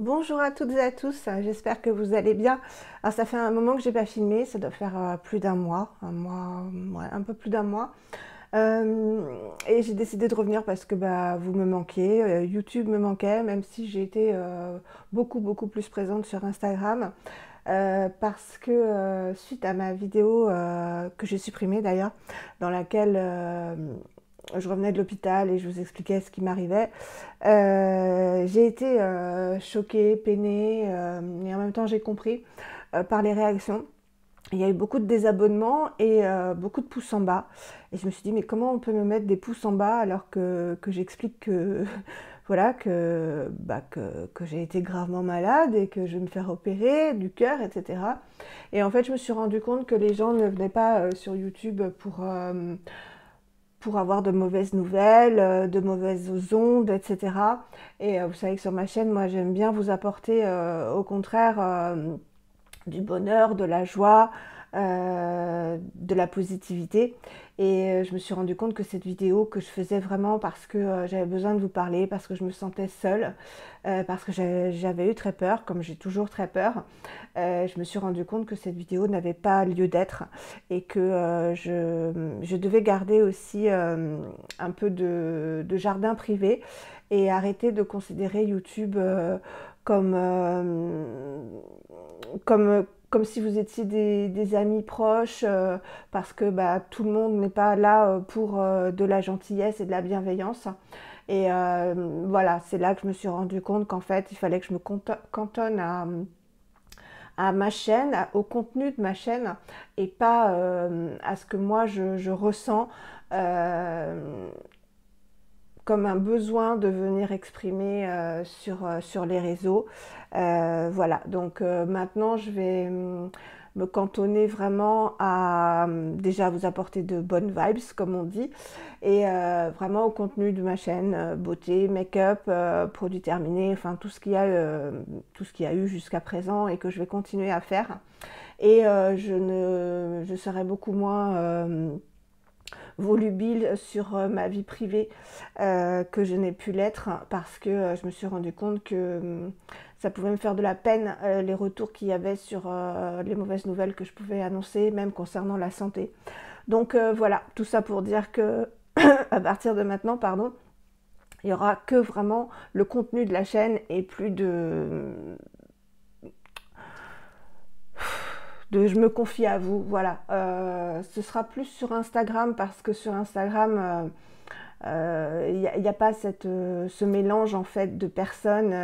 Bonjour à toutes et à tous, j'espère que vous allez bien. Alors ça fait un moment que j'ai pas filmé, ça doit faire plus d'un mois, ouais, un peu plus d'un mois. Et j'ai décidé de revenir parce que bah, vous me manquiez, YouTube me manquait, même si j'ai été beaucoup plus présente sur Instagram. Parce que suite à ma vidéo que j'ai supprimée d'ailleurs, dans laquelle je revenais de l'hôpital et je vous expliquais ce qui m'arrivait, j'ai été choquée, peinée, et en même temps j'ai compris par les réactions. Il y a eu beaucoup de désabonnements et beaucoup de pouces en bas. Et je me suis dit, mais comment on peut me mettre des pouces en bas alors que j'explique que, voilà, que j'ai été gravement malade et que je vais me faire opérer du cœur, etc. Et en fait, je me suis rendu compte que les gens ne venaient pas sur YouTube pour avoir de mauvaises nouvelles, de mauvaises ondes, etc. Et vous savez que sur ma chaîne, moi, j'aime bien vous apporter, au contraire, du bonheur, de la joie, de la positivité. Et je me suis rendu compte que cette vidéo que je faisais vraiment parce que j'avais besoin de vous parler, parce que je me sentais seule, parce que j'avais eu très peur, comme j'ai toujours très peur, je me suis rendu compte que cette vidéo n'avait pas lieu d'être et que je devais garder aussi un peu de jardin privé et arrêter de considérer YouTube comme, comme si vous étiez des amis proches, parce que bah, tout le monde n'est pas là pour de la gentillesse et de la bienveillance. Et voilà, c'est là que je me suis rendu compte qu'en fait, il fallait que je me cantonne à ma chaîne, au contenu de ma chaîne, et pas à ce que moi je ressens comme un besoin de venir exprimer sur les réseaux. Voilà, donc maintenant je vais me cantonner vraiment à déjà vous apporter de bonnes vibes, comme on dit, et vraiment au contenu de ma chaîne, beauté, make-up, produits terminés, enfin tout ce tout ce qu'il y a eu jusqu'à présent et que je vais continuer à faire. Et je serai beaucoup moins volubile sur ma vie privée que je n'ai pu l'être parce que je me suis rendu compte que ça pouvait me faire de la peine les retours qu'il y avait sur les mauvaises nouvelles que je pouvais annoncer, même concernant la santé. Donc voilà, tout ça pour dire que à partir de maintenant, pardon, il y aura que vraiment le contenu de la chaîne et plus de je me confie à vous. Voilà, ce sera plus sur Instagram parce que sur Instagram, il n'y a pas ce mélange en fait de personnes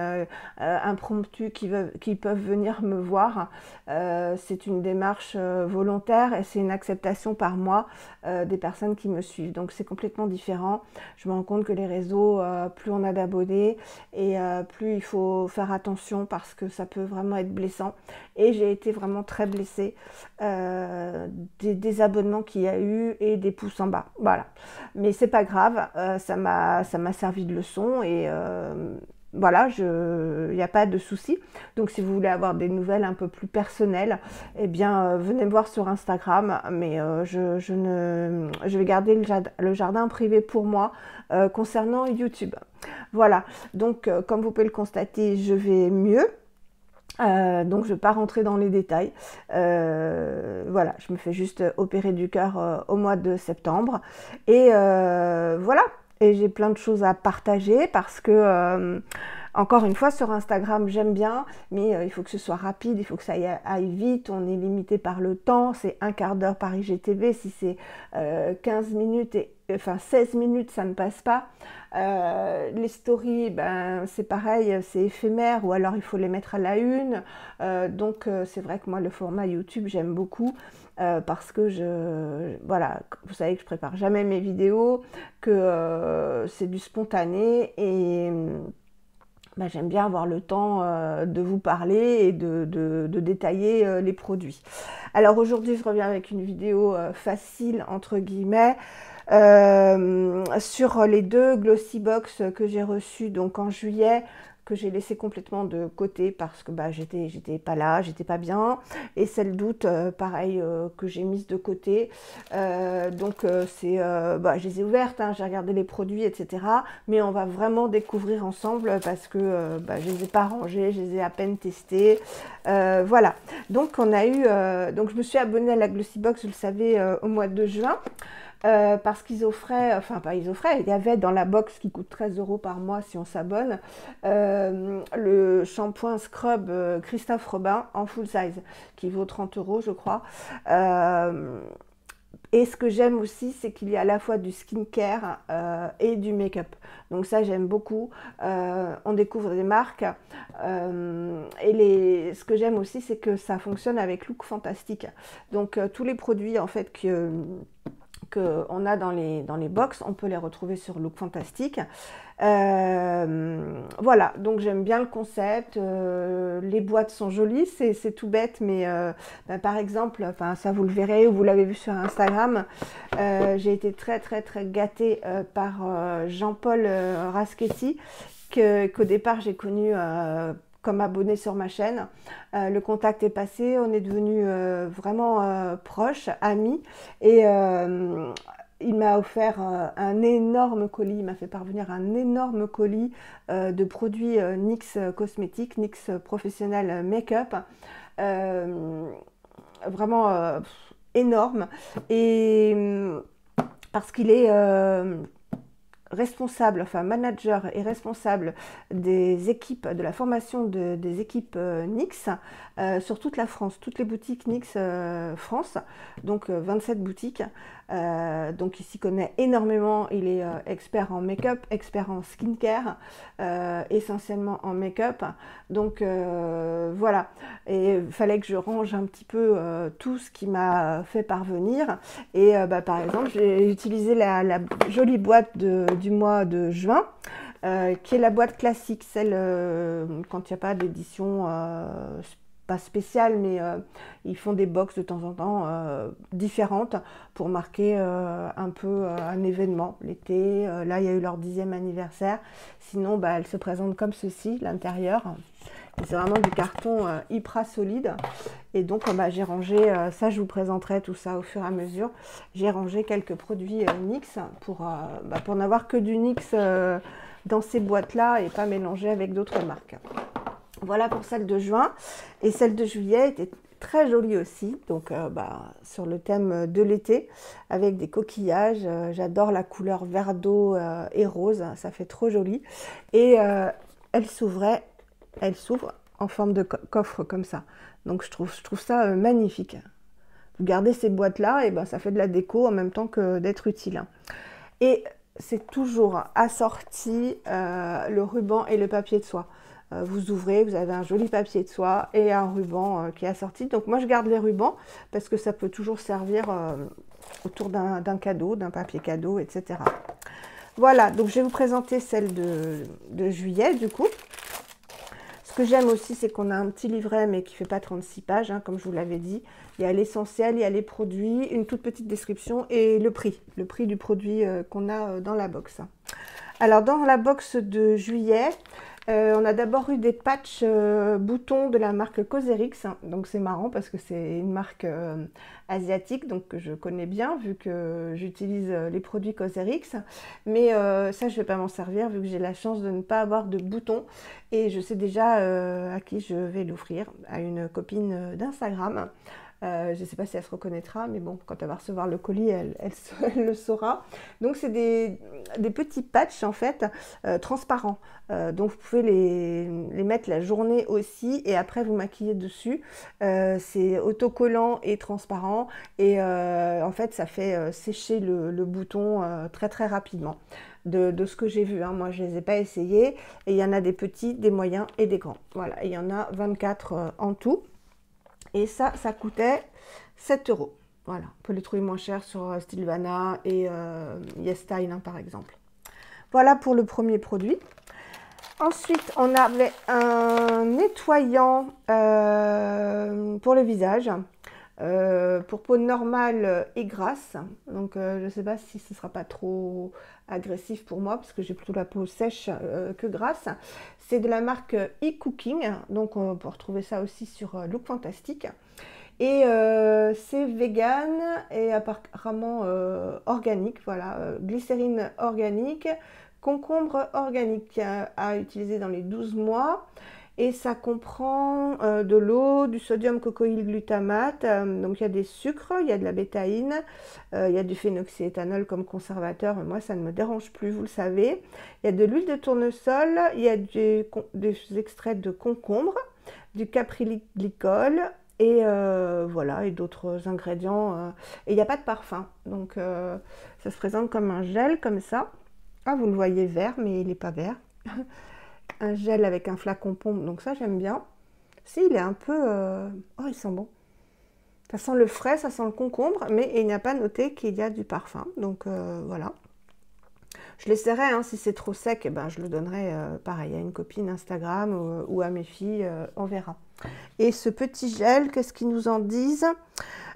impromptues qui peuvent venir me voir. C'est une démarche volontaire et c'est une acceptation par moi des personnes qui me suivent. Donc c'est complètement différent. Je me rends compte que les réseaux, plus on a d'abonnés et plus il faut faire attention parce que ça peut vraiment être blessant. Et j'ai été vraiment très blessée des désabonnements qu'il y a eu et des pouces en bas. Voilà. Mais c'est pas grave, ça m'a servi de leçon et voilà, il n'y a pas de souci. Donc si vous voulez avoir des nouvelles un peu plus personnelles, eh bien venez me voir sur Instagram, mais je vais garder le jardin privé pour moi concernant YouTube. Voilà, donc comme vous pouvez le constater, je vais mieux. Donc je ne vais pas rentrer dans les détails. Voilà, je me fais juste opérer du cœur au mois de septembre. Et voilà, et j'ai plein de choses à partager parce que, encore une fois, sur Instagram, j'aime bien, mais il faut que ce soit rapide, il faut que ça aille vite, on est limité par le temps, c'est un quart d'heure par IGTV, si c'est 15 minutes, enfin 16 minutes, ça ne passe pas. Les stories, ben, c'est pareil, c'est éphémère, ou alors il faut les mettre à la une. Donc c'est vrai que moi, le format YouTube, j'aime beaucoup. Parce que voilà, vous savez que je prépare jamais mes vidéos, que c'est du spontané et bah, j'aime bien avoir le temps de vous parler et de détailler les produits. Alors aujourd'hui, je reviens avec une vidéo facile, entre guillemets, sur les deux Glossy Box que j'ai reçus donc en juillet que j'ai laissé complètement de côté parce que bah, j'étais pas là, j'étais pas bien. Et celle d'août, pareil, que j'ai mise de côté. Donc bah, je les ai ouvertes, hein, j'ai regardé les produits, etc. Mais on va vraiment découvrir ensemble parce que bah, je les ai pas rangées, je les ai à peine testées. Voilà. Donc on a eu, donc je me suis abonnée à la Glossybox, vous le savez, au mois de juin. Parce qu'ils offraient, enfin pas ils offraient, il y avait dans la box qui coûte 13 € par mois si on s'abonne, le shampoing scrub Christophe Robin en full size qui vaut 30 € je crois. Et ce que j'aime aussi, c'est qu'il y a à la fois du skincare et du make-up. Donc ça, j'aime beaucoup. On découvre des marques. Et ce que j'aime aussi, c'est que ça fonctionne avec Look Fantastique. Donc tous les produits en fait qu'on a dans les box, on peut les retrouver sur Look Fantastique. Voilà, donc j'aime bien le concept. Les boîtes sont jolies, c'est tout bête, mais bah, par exemple, ça vous le verrez ou vous l'avez vu sur Instagram, j'ai été très gâtée par Jean-Paul Raschetti, qu'au départ j'ai connu comme abonné sur ma chaîne. Le contact est passé, on est devenus vraiment proches, amis, et il m'a offert un énorme colis, il m'a fait parvenir un énorme colis de produits NYX cosmétiques, NYX Professionnel Make-up, vraiment énorme, et parce qu'il est responsable, enfin manager et responsable des équipes, de la formation des équipes NYX sur toute la France, toutes les boutiques NYX France, donc 27 boutiques. Donc il s'y connaît énormément, il est expert en make-up, expert en skincare, essentiellement en make-up. Donc voilà, et il fallait que je range un petit peu tout ce qui m'a fait parvenir. Et bah, par exemple, j'ai utilisé la jolie boîte du mois de juin, qui est la boîte classique, celle quand il n'y a pas d'édition pas spéciale, mais ils font des box de temps en temps différentes pour marquer un peu un événement. L'été, là il y a eu leur 10e anniversaire, sinon bah, elle se présente comme ceci, l'intérieur. C'est vraiment du carton hyper solide. Et donc bah, j'ai rangé, ça je vous présenterai tout ça au fur et à mesure. J'ai rangé quelques produits NYX pour n'avoir que du NYX dans ces boîtes-là et pas mélanger avec d'autres marques. Voilà pour celle de juin. Et celle de juillet était très jolie aussi. Donc bah, sur le thème de l'été avec des coquillages. J'adore la couleur vert d'eau et rose. Ça fait trop joli. Et elle s'ouvre en forme de coffre comme ça. Donc je trouve ça magnifique. Vous gardez ces boîtes-là, et ben ça fait de la déco en même temps que d'être utile. Et c'est toujours assorti le ruban et le papier de soie. Vous ouvrez, vous avez un joli papier de soie et un ruban qui est assorti. Donc moi je garde les rubans parce que ça peut toujours servir autour d'un cadeau, d'un papier cadeau, etc. Voilà, donc je vais vous présenter celle de juillet du coup. Ce que j'aime aussi, c'est qu'on a un petit livret, mais qui ne fait pas 36 pages, hein, comme je vous l'avais dit. Il y a l'essentiel, il y a les produits, une toute petite description et le prix du produit qu'on a dans la box. Alors, dans la box de juillet, on a d'abord eu des patchs boutons de la marque Cosrx. Donc, c'est marrant parce que c'est une marque asiatique, donc que je connais bien vu que j'utilise les produits Cosrx. Mais ça, je ne vais pas m'en servir vu que j'ai la chance de ne pas avoir de boutons. Et je sais déjà à qui je vais l'offrir, à une copine d'Instagram. Je ne sais pas si elle se reconnaîtra, mais bon, quand elle va recevoir le colis, elle le saura. Donc, c'est des petits patchs, en fait, transparents. Donc, vous pouvez les mettre la journée aussi et après, vous maquiller dessus. C'est autocollant et transparent. Et en fait, ça fait sécher le bouton très rapidement. De ce que j'ai vu, hein. Moi je ne les ai pas essayés, et il y en a des petits, des moyens et des grands. Voilà, et il y en a 24 en tout, et ça coûtait 7 €. Voilà, on peut les trouver moins chers sur Stilvana et YesStyle, hein, par exemple. Voilà pour le premier produit. Ensuite, on avait un nettoyant pour le visage. pour peau normale et grasse. Donc je ne sais pas si ce ne sera pas trop agressif pour moi parce que j'ai plutôt la peau sèche que grasse. C'est de la marque e-Cooking, donc on peut retrouver ça aussi sur Look Fantastique. Et c'est vegan et apparemment organique, voilà, glycérine organique, concombre organique à utiliser dans les 12 mois. Et ça comprend de l'eau, du sodium cocoïl glutamate, donc il y a des sucres, il y a de la bétaïne, il y a du phénoxyéthanol comme conservateur, mais moi ça ne me dérange plus, vous le savez. Il y a de l'huile de tournesol, il y a des extraits de concombre, du capryl-glycol, et voilà, et d'autres ingrédients. Et il n'y a pas de parfum, donc ça se présente comme un gel, comme ça. Ah, vous le voyez vert, mais il n'est pas vert. Un gel avec un flacon pompe, donc ça j'aime bien. Si, il est un peu... Oh, il sent bon. Ça sent le frais, ça sent le concombre, mais il n'y a pas noté qu'il y a du parfum, donc voilà. Je l'essaierai, hein, si c'est trop sec, eh ben, je le donnerai pareil à une copine Instagram ou à mes filles, on verra. Et ce petit gel, qu'est-ce qu'ils nous en disent?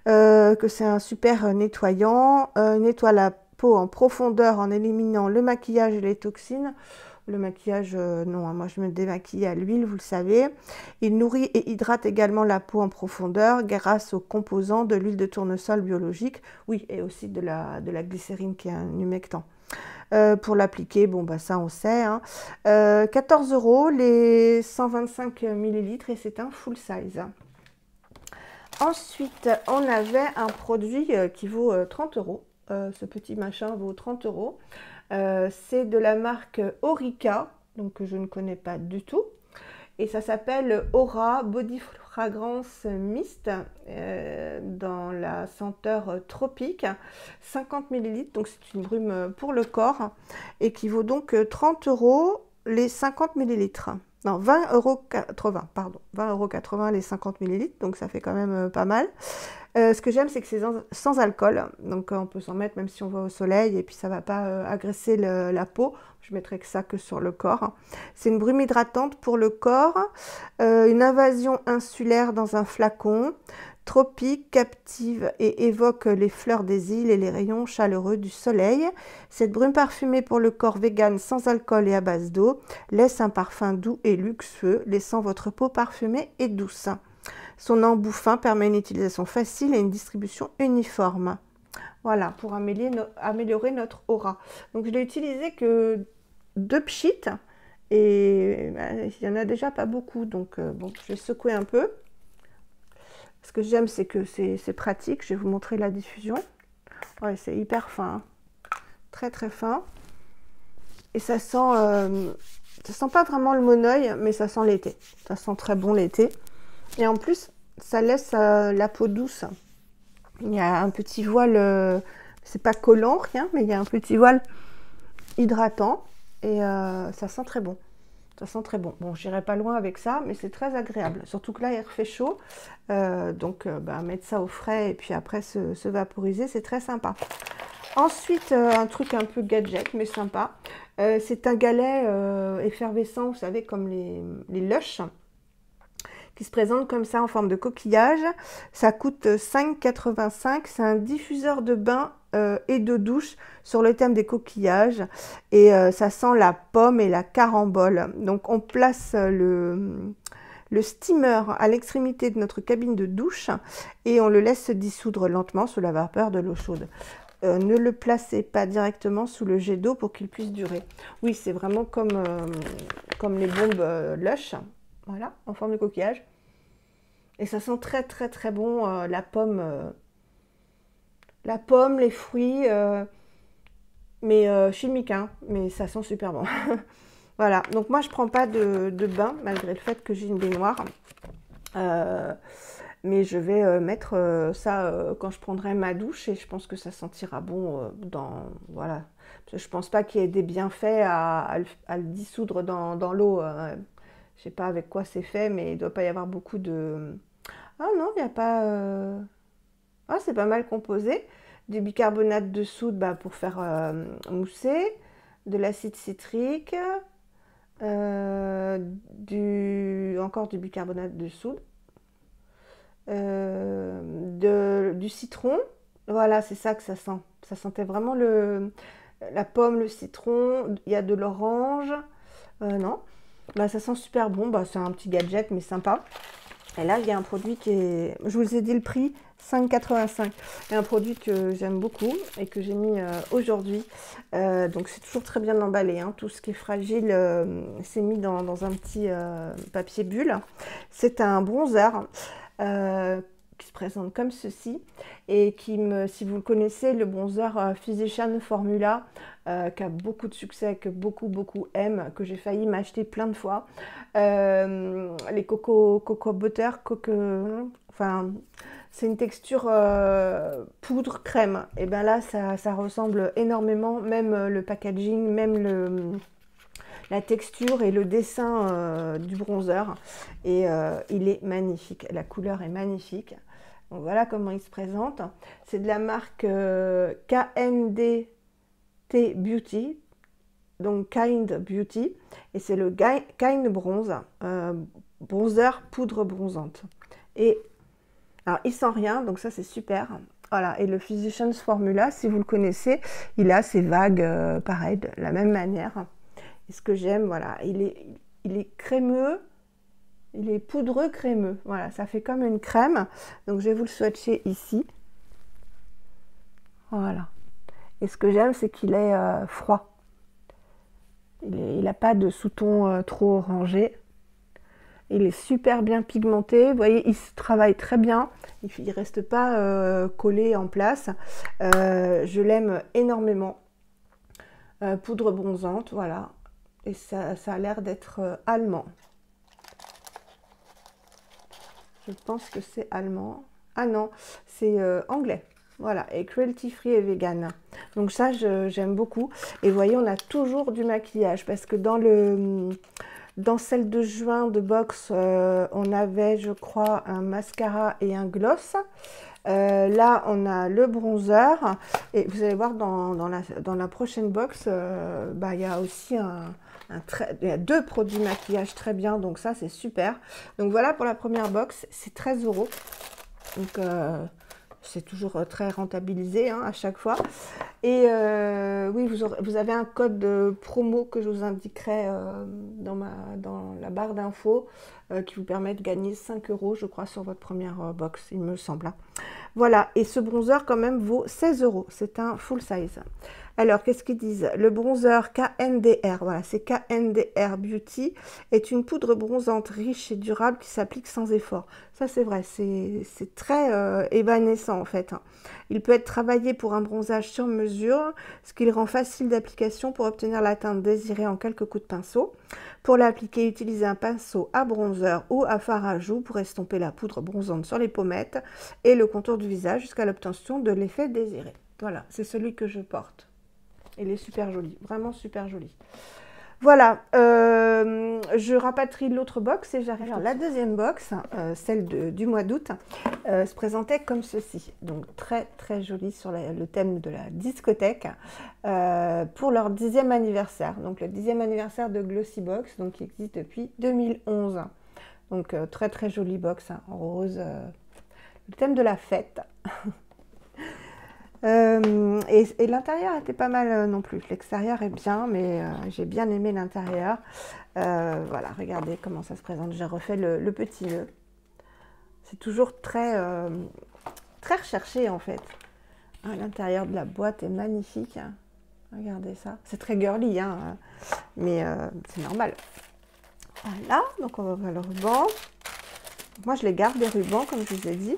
Que c'est un super nettoyant, nettoie la peau en profondeur en éliminant le maquillage et les toxines. Le maquillage, non, hein, moi je me démaquille à l'huile, vous le savez. Il nourrit et hydrate également la peau en profondeur grâce aux composants de l'huile de tournesol biologique, oui, et aussi de la glycérine qui est un humectant. Pour l'appliquer, bon bah ça on sait, hein. 14 € les 125 ml et c'est un full size. Ensuite, on avait un produit qui vaut 30 €. Ce petit machin vaut 30 €. C'est de la marque Orica, donc que je ne connais pas du tout. Et ça s'appelle Aura Body Fragrance Mist dans la senteur tropique, 50 ml, donc c'est une brume pour le corps et qui vaut donc 30 € les 50 ml. Non, 20,80 €, pardon, 20,80 € les 50 ml, donc ça fait quand même pas mal. Ce que j'aime, c'est que c'est sans alcool, donc on peut s'en mettre même si on va au soleil et puis ça ne va pas agresser la peau. Je mettrai que ça que sur le corps. C'est une brume hydratante pour le corps, une invasion insulaire dans un flacon, tropique, captive et évoque les fleurs des îles et les rayons chaleureux du soleil. Cette brume parfumée pour le corps vegan sans alcool et à base d'eau laisse un parfum doux et luxueux, laissant votre peau parfumée et douce. Son embout fin permet une utilisation facile et une distribution uniforme. Voilà, pour améliorer notre aura. Donc je l'ai utilisé que 2 pchites et il n'y en a déjà pas beaucoup. Donc bon, je vais secouer un peu. Ce que j'aime, c'est que c'est pratique. Je vais vous montrer la diffusion. Ouais, c'est hyper fin, hein. Très très fin. Et ça sent pas vraiment le monoeil, mais ça sent l'été. Ça sent très bon l'été. Et en plus, ça laisse la peau douce. Il y a un petit voile, c'est pas collant, rien, mais il y a un petit voile hydratant. Et ça sent très bon. Ça sent très bon. Bon, j'irai pas loin avec ça, mais c'est très agréable. Surtout que là, il refait chaud. Donc, mettre ça au frais et puis après se vaporiser, c'est très sympa. Ensuite, un truc un peu gadget, mais sympa. C'est un galet effervescent, vous savez, comme les Lush, qui se présente comme ça en forme de coquillage. Ça coûte 5,85 €. C'est un diffuseur de bain et de douche sur le thème des coquillages. Et ça sent la pomme et la carambole. Donc on place le steamer à l'extrémité de notre cabine de douche et on le laisse se dissoudre lentement sous la vapeur de l'eau chaude. Ne le placez pas directement sous le jet d'eau pour qu'il puisse durer. Oui, c'est vraiment comme les bombes Lush. Voilà, en forme de coquillage. Et ça sent très très très bon la pomme, les fruits, mais chimiques, hein, mais ça sent super bon. Voilà, donc moi je prends pas de bain malgré le fait que j'ai une baignoire. Mais je vais mettre ça quand je prendrai ma douche et je pense que ça sentira bon voilà. Parce que je pense pas qu'il y ait des bienfaits à le dissoudre dans l'eau. Je sais pas avec quoi c'est fait, mais il doit pas y avoir beaucoup de... Ah non, il n'y a pas... Ah, c'est pas mal composé. Du bicarbonate de soude pour faire mousser, de l'acide citrique, encore du bicarbonate de soude. du citron. Voilà, c'est ça que ça sent. Ça sentait vraiment la pomme, le citron. Il y a de l'orange. Non, bah, ça sent super bon. Bah, c'est un petit gadget, mais sympa. Et là, il y a un produit qui est... Je vous ai dit le prix, 5,85. C'est un produit que j'aime beaucoup et que j'ai mis aujourd'hui. Donc, c'est toujours très bien emballé. Hein. Tout ce qui est fragile, c'est mis dans un petit papier bulle. C'est un bronzer qui se présente comme ceci et si vous le connaissez, le bronzer Physician Formula, qui a beaucoup de succès, que beaucoup aiment, que j'ai failli m'acheter plein de fois. Les coco butter, enfin, c'est une texture poudre crème. Et bien là, ça ressemble énormément, même le packaging, même la texture et le dessin du bronzer. Et il est magnifique, la couleur est magnifique. Donc voilà comment il se présente. C'est de la marque KNDT Beauty, donc Kind Beauty, et c'est le Kind Bronze, bronzer poudre bronzante. Et alors il sent rien, donc ça c'est super. Voilà, et le Physicians Formula, si vous le connaissez, il a ses vagues pareil, de la même manière. Et ce que j'aime, voilà, il est crémeux, il est poudreux crémeux. Voilà, ça fait comme une crème. Donc je vais vous le swatcher ici. Voilà. Et ce que j'aime, c'est qu'il est froid. Il n'a pas de sous-ton trop orangé. Il est super bien pigmenté. Vous voyez, il se travaille très bien. Il ne reste pas collé en place. Je l'aime énormément. Poudre bronzante, voilà. Et ça a l'air d'être allemand. Je pense que c'est allemand. Ah non, c'est anglais. Voilà, et cruelty free et vegan. Donc ça, j'aime beaucoup. Et vous voyez, on a toujours du maquillage parce que dans celle de juin de Box, on avait, je crois, un mascara et un gloss. Là, on a le bronzer. Et vous allez voir, dans la prochaine box, bah, il y a aussi il y a 2 produits maquillage très bien. Donc ça, c'est super. Donc voilà pour la première box. C'est 13 €. Donc c'est toujours très rentabilisé hein, à chaque fois. Et oui, vous avez un code de promo que je vous indiquerai dans la barre d'infos qui vous permet de gagner 5 €, je crois, sur votre première box, il me semble. Voilà, et ce bronzer quand même vaut 16 €. C'est un full size. Alors, qu'est-ce qu'ils disent? Le bronzer KNDR, voilà, c'est KNDR Beauty, est une poudre bronzante riche et durable qui s'applique sans effort. Ça, c'est vrai, c'est très évanescent en fait. Il peut être travaillé pour un bronzage sur mesure, ce qui le rend facile d'application pour obtenir la teinte désirée en quelques coups de pinceau. Pour l'appliquer, utilisez un pinceau à bronzer ou à fard à joues pour estomper la poudre bronzante sur les pommettes et le contour du visage jusqu'à l'obtention de l'effet désiré. Voilà, c'est celui que je porte. Il est super joli, vraiment super joli. Voilà, je rapatrie l'autre box et j'arrive. Alors la deuxième box, celle du mois d'août, se présentait comme ceci. Donc très jolie sur le thème de la discothèque pour leur 10e anniversaire. Donc le 10e anniversaire de Glossybox, donc qui existe depuis 2011. Donc très jolie box hein, en rose, le thème de la fête. Et l'intérieur était pas mal non plus. L'extérieur est bien, mais j'ai bien aimé l'intérieur. Voilà, regardez comment ça se présente. J'ai refait le petit nœud. C'est toujours très recherché en fait. L'intérieur de la boîte est magnifique. Regardez ça. C'est très girly, hein, mais c'est normal. Voilà, donc on va voir le ruban. Moi, je les garde des rubans, comme je vous ai dit.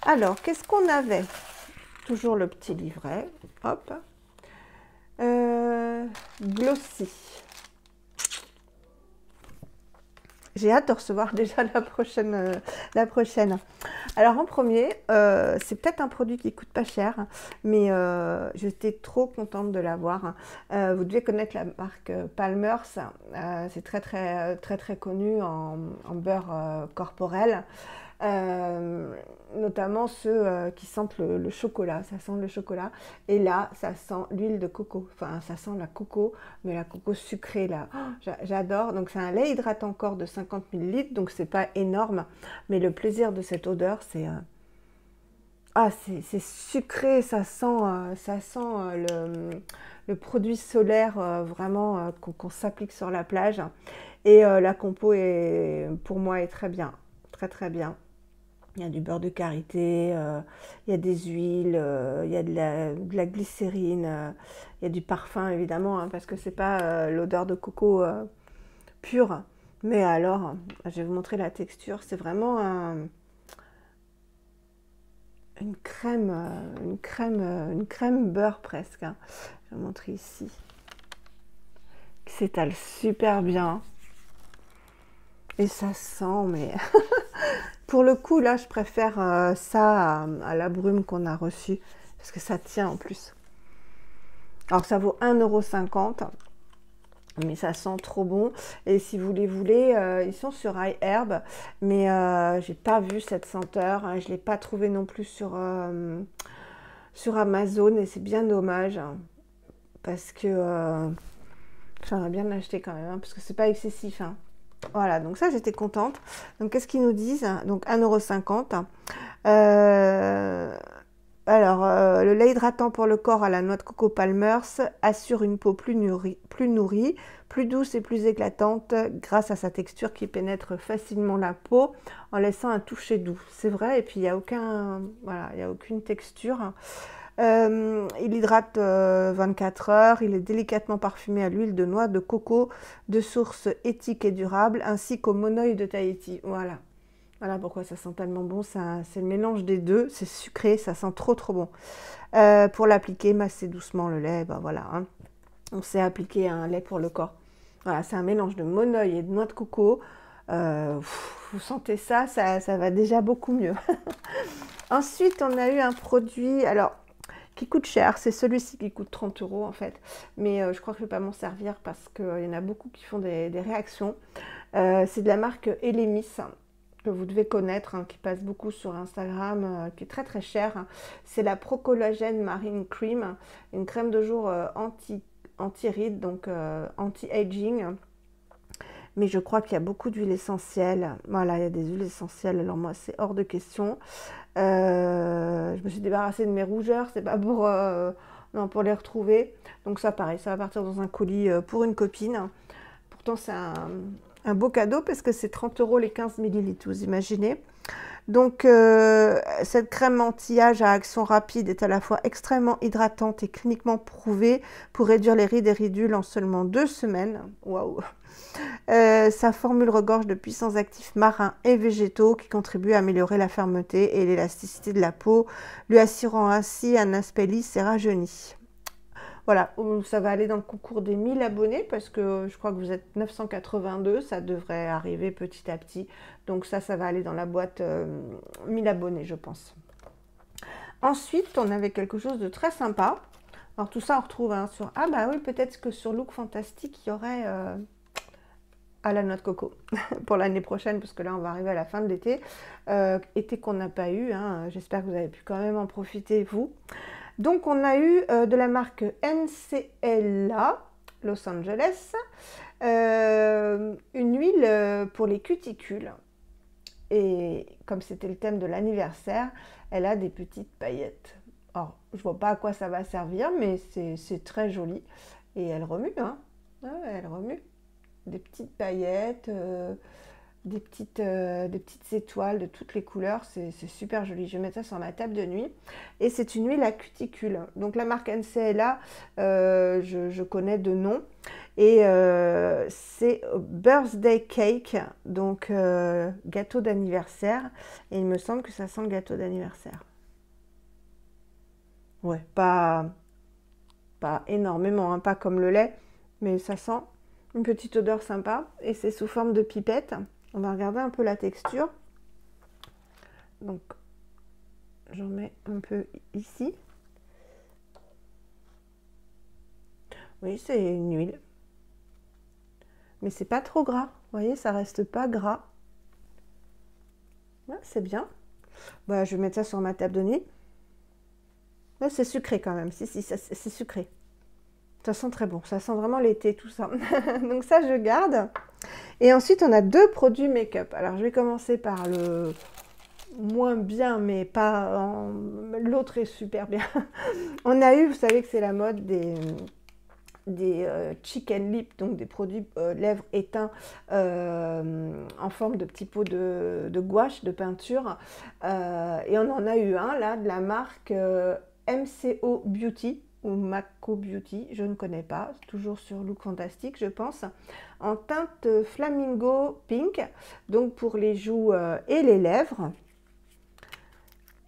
Alors, qu'est-ce qu'on avait? Toujours le petit livret, hop, Glossy. J'ai hâte de recevoir déjà la prochaine. Alors en premier, c'est peut-être un produit qui coûte pas cher, mais j'étais trop contente de l'avoir. Vous devez connaître la marque Palmer's, c'est très connu en beurre corporel. Euh, Notamment ceux qui sentent le chocolat, ça sent le chocolat. Et là, ça sent l'huile de coco. Enfin, ça sent la coco, mais la coco sucrée là. Oh, j'adore. Donc c'est un lait hydratant corps de 50 millilitres, donc c'est pas énorme. Mais le plaisir de cette odeur, c'est ah, c'est sucré, ça sent le produit solaire vraiment qu'on s'applique sur la plage. Et la compo est, pour moi, est très bien, très très bien. Il y a du beurre de karité, il y a des huiles, il y a de la glycérine, il y a du parfum évidemment, hein, parce que c'est pas l'odeur de coco pure. Mais alors, je vais vous montrer la texture. C'est vraiment une crème beurre presque, hein. Je vais vous montrer ici. Qui s'étale super bien. Et ça sent, mais pour le coup, là, je préfère ça à la brume qu'on a reçue. Parce que ça tient en plus. Alors, ça vaut 1,50 €. Mais ça sent trop bon. Et si vous les voulez, ils sont sur iHerb. Mais j'ai pas vu cette senteur, hein. Je l'ai pas trouvé non plus sur Amazon. Et c'est bien dommage. Hein, parce que j'aimerais bien l'acheter quand même. Hein, parce que c'est pas excessif. Hein. Voilà, donc ça j'étais contente. Donc qu'est-ce qu'ils nous disent? Donc 1,50 €. Alors, le lait hydratant pour le corps à la noix de coco Palmers assure une peau plus nourrie, plus douce et plus éclatante grâce à sa texture qui pénètre facilement la peau en laissant un toucher doux. C'est vrai, et puis il n'y a voilà, il y a aucune texture. Il hydrate 24 heures, il est délicatement parfumé à l'huile de noix de coco de source éthique et durable, ainsi qu'au monoeil de Tahiti. Voilà. Voilà pourquoi ça sent tellement bon, c'est le mélange des deux, c'est sucré, ça sent trop trop bon. Pour l'appliquer, masser doucement le lait, ben voilà, hein. On sait appliquer un lait pour le corps. Voilà, c'est un mélange de monoeil et de noix de coco. Vous sentez ça, ça va déjà beaucoup mieux. Ensuite, on a eu un produit, alors, qui coûte cher. C'est celui-ci qui coûte 30 € en fait. Mais je crois que je ne vais pas m'en servir parce qu'il y en a beaucoup qui font des réactions. C'est de la marque Elemis, que vous devez connaître, hein, qui passe beaucoup sur Instagram, qui est très très cher. C'est la Pro Collagen Marine Cream, une crème de jour anti-rides, donc anti-aging. Mais je crois qu'il y a beaucoup d'huiles essentielles. Voilà, il y a des huiles essentielles. Alors moi, c'est hors de question. Je me suis débarrassée de mes rougeurs. C'est pas pour, non, pour les retrouver. Donc ça, pareil, ça va partir dans un colis pour une copine. Pourtant, c'est un beau cadeau parce que c'est 30 € les 15 millilitres, vous imaginez. Donc, cette crème anti-âge à action rapide est à la fois extrêmement hydratante et cliniquement prouvée pour réduire les rides et ridules en seulement 2 semaines. Waouh! Sa formule regorge de puissants actifs marins et végétaux qui contribuent à améliorer la fermeté et l'élasticité de la peau, lui assurant ainsi un aspect lisse et rajeuni. Voilà, ça va aller dans le concours des 1000 abonnés parce que je crois que vous êtes 982, ça devrait arriver petit à petit. Donc ça va aller dans la boîte 1000 abonnés, je pense. Ensuite, on avait quelque chose de très sympa. Alors tout ça, on retrouve hein, sur... Ah bah oui, peut-être que sur Look Fantastique, il y aurait à la noix de coco pour l'année prochaine, parce que là, on va arriver à la fin de l'été. Été qu'on n'a pas eu, hein. J'espère que vous avez pu quand même en profiter, vous. Donc, on a eu de la marque NCLA, Los Angeles, une huile pour les cuticules. Et comme c'était le thème de l'anniversaire, elle a des petites paillettes. Alors, je ne vois pas à quoi ça va servir, mais c'est très joli. Et elle remue, hein. Ouais, elle remue. Des petites paillettes, des petites étoiles de toutes les couleurs, c'est super joli. Je vais mettre ça sur ma table de nuit. Et c'est une huile à cuticule. Donc la marque NCLA, je connais de nom. Et c'est Birthday Cake, donc gâteau d'anniversaire. Et il me semble que ça sent le gâteau d'anniversaire. Ouais, pas énormément, hein, pas comme le lait, mais ça sent une petite odeur sympa. Et c'est sous forme de pipette. On va regarder un peu la texture. Donc, j'en mets un peu ici. Oui, c'est une huile. Mais c'est pas trop gras. Vous voyez, ça reste pas gras. Ouais, c'est bien. Bah, je vais mettre ça sur ma table de nuit. Ouais, c'est sucré quand même. Si, si, c'est sucré. Ça sent très bon. Ça sent vraiment l'été, tout ça. Donc ça, je garde. Et ensuite, on a deux produits make-up. Alors, je vais commencer par le moins bien, mais pas... L'autre est super bien. On a eu, vous savez que c'est la mode des chicken lip, donc des produits lèvres éteints en forme de petits pots de gouache, de peinture. Et on en a eu un là de la marque MCO Beauty ou Mako Beauty, je ne connais pas, toujours sur Look Fantastique je pense, en teinte flamingo pink, donc pour les joues et les lèvres.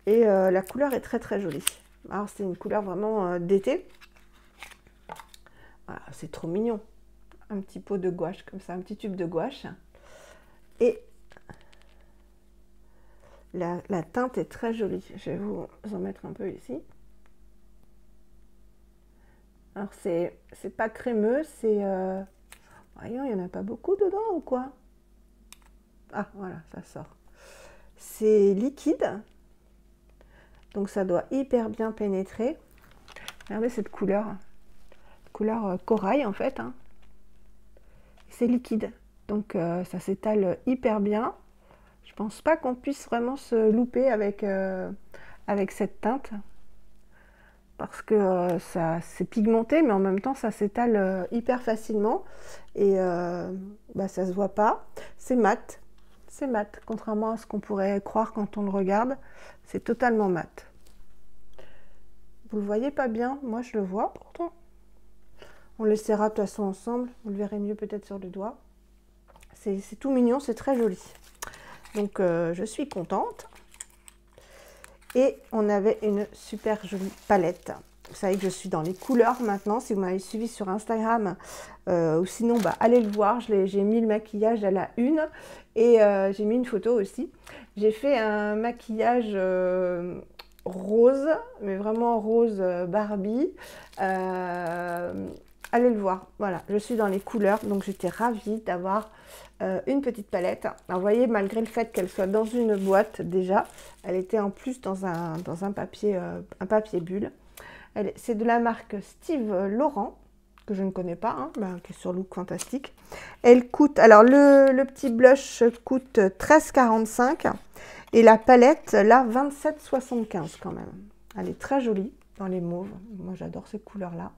Et la couleur est très très jolie. Alors c'est une couleur vraiment d'été. Voilà, c'est trop mignon. Un petit pot de gouache comme ça, un petit tube de gouache. Et la teinte est très jolie. Je vais vous en mettre un peu ici. Alors c'est pas crémeux, c'est... Voyons, il n'y en a pas beaucoup dedans ou quoi? Ah voilà, ça sort. C'est liquide. Donc ça doit hyper bien pénétrer. Regardez cette couleur. Couleur corail en fait. Hein. C'est liquide. Donc ça s'étale hyper bien. Je pense pas qu'on puisse vraiment se louper avec, avec cette teinte. Parce que ça c'est pigmenté, mais en même temps ça s'étale hyper facilement. Et bah, ça se voit pas. C'est mat. C'est mat, contrairement à ce qu'on pourrait croire quand on le regarde. C'est totalement mat. Vous le voyez pas bien, moi je le vois pourtant. On le laissera de toute façon ensemble, vous le verrez mieux peut-être sur le doigt. C'est tout mignon, c'est très joli. Donc je suis contente. Et on avait une super jolie palette. Vous savez que je suis dans les couleurs maintenant. Si vous m'avez suivi sur Instagram, ou sinon, bah, allez le voir. J'ai mis le maquillage à la une et j'ai mis une photo aussi. J'ai fait un maquillage rose, mais vraiment rose Barbie. Allez le voir. Voilà, je suis dans les couleurs, donc j'étais ravie d'avoir une petite palette. Alors, vous voyez, malgré le fait qu'elle soit dans une boîte déjà, elle était en plus dans un papier bulle. C'est de la marque Steve Laurent, que je ne connais pas, hein, ben, qui est sur Look Fantastique. Elle coûte, alors le petit blush coûte 13,45 et la palette, là, 27,75 quand même. Elle est très jolie dans les mauves. Moi, j'adore ces couleurs-là.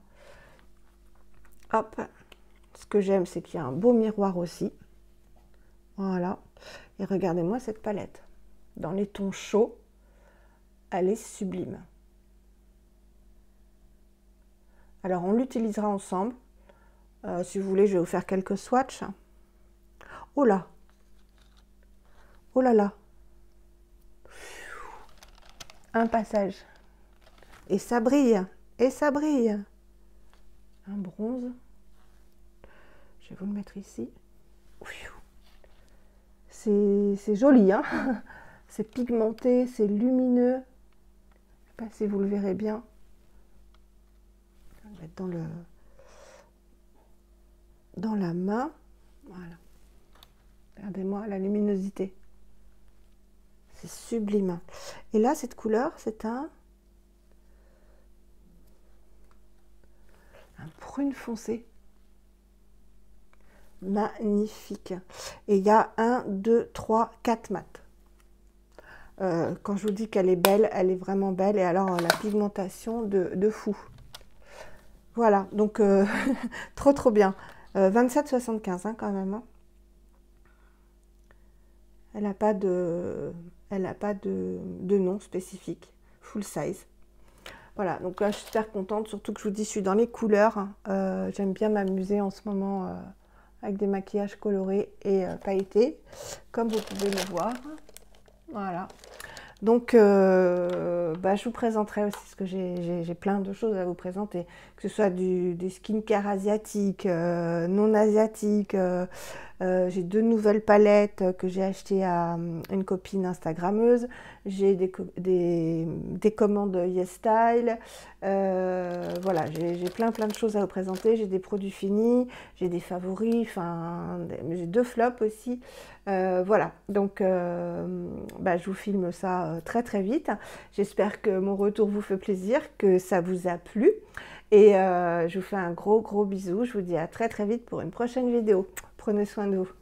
Hop, ce que j'aime, c'est qu'il y a un beau miroir aussi. Voilà. Et regardez-moi cette palette. Dans les tons chauds, elle est sublime. Alors, on l'utilisera ensemble. Si vous voulez, je vais vous faire quelques swatchs. Oh là! Oh là là! Un passage. Et ça brille. Et ça brille. Un bronze. Je vais vous le mettre ici. C'est joli, hein. C'est pigmenté, c'est lumineux. Je ne sais pas si vous le verrez bien. Je vais le mettre dans la main. Voilà. Regardez-moi la luminosité. C'est sublime. Et là, cette couleur, c'est un prune foncé. Magnifique. Et il y a 1, 2, 3, 4 mat. Quand je vous dis qu'elle est belle, elle est vraiment belle. Et alors, la pigmentation de fou. Voilà, donc trop trop bien. 27,75 hein, quand même. Hein. Elle n'a pas de nom spécifique. Full size. Voilà, donc là, je suis super contente. Surtout que je vous dis, je suis dans les couleurs. J'aime bien m'amuser en ce moment avec des maquillages colorés et pailletés, comme vous pouvez le voir. Voilà. Donc, bah, je vous présenterai aussi, parce que j'ai plein de choses à vous présenter, que ce soit des skincare asiatiques, non asiatiques, J'ai 2 nouvelles palettes que j'ai achetées à une copine instagrammeuse. J'ai des commandes YesStyle. Voilà, j'ai plein de choses à vous présenter. J'ai des produits finis, j'ai des favoris, enfin, j'ai 2 flops aussi. Voilà, donc je vous filme ça très vite. J'espère que mon retour vous fait plaisir, que ça vous a plu. Et je vous fais un gros bisou. Je vous dis à très vite pour une prochaine vidéo. Prenez soin de vous.